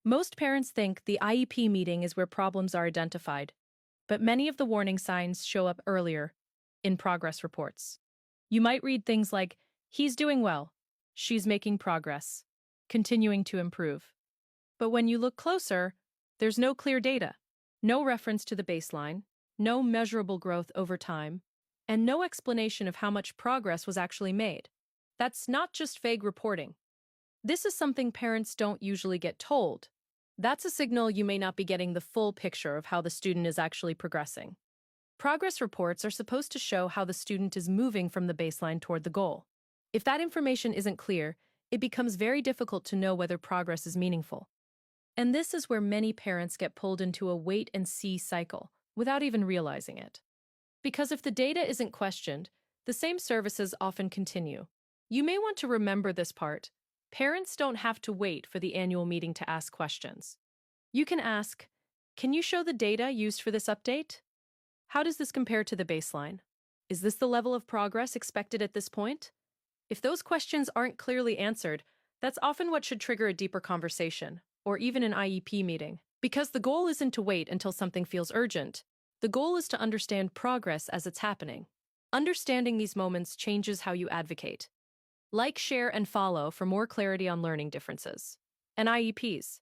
Most parents think the IEP meeting is where problems are identified, but many of the warning signs show up earlier, in progress reports. You might read things like, he's doing well, she's making progress, continuing to improve. But when you look closer, there's no clear data, no reference to the baseline, no measurable growth over time, and no explanation of how much progress was actually made. That's not just vague reporting. This is something parents don't usually get told. That's a signal you may not be getting the full picture of how the student is actually progressing. Progress reports are supposed to show how the student is moving from the baseline toward the goal. If that information isn't clear, it becomes very difficult to know whether progress is meaningful. And this is where many parents get pulled into a wait-and-see cycle without even realizing it. Because if the data isn't questioned, the same services often continue. You may want to remember this part. Parents don't have to wait for the annual meeting to ask questions. You can ask, can you show the data used for this update? How does this compare to the baseline? Is this the level of progress expected at this point? If those questions aren't clearly answered, that's often what should trigger a deeper conversation, or even an IEP meeting. Because the goal isn't to wait until something feels urgent. The goal is to understand progress as it's happening. Understanding these moments changes how you advocate. Like, share, and follow for more clarity on learning differences and IEPs.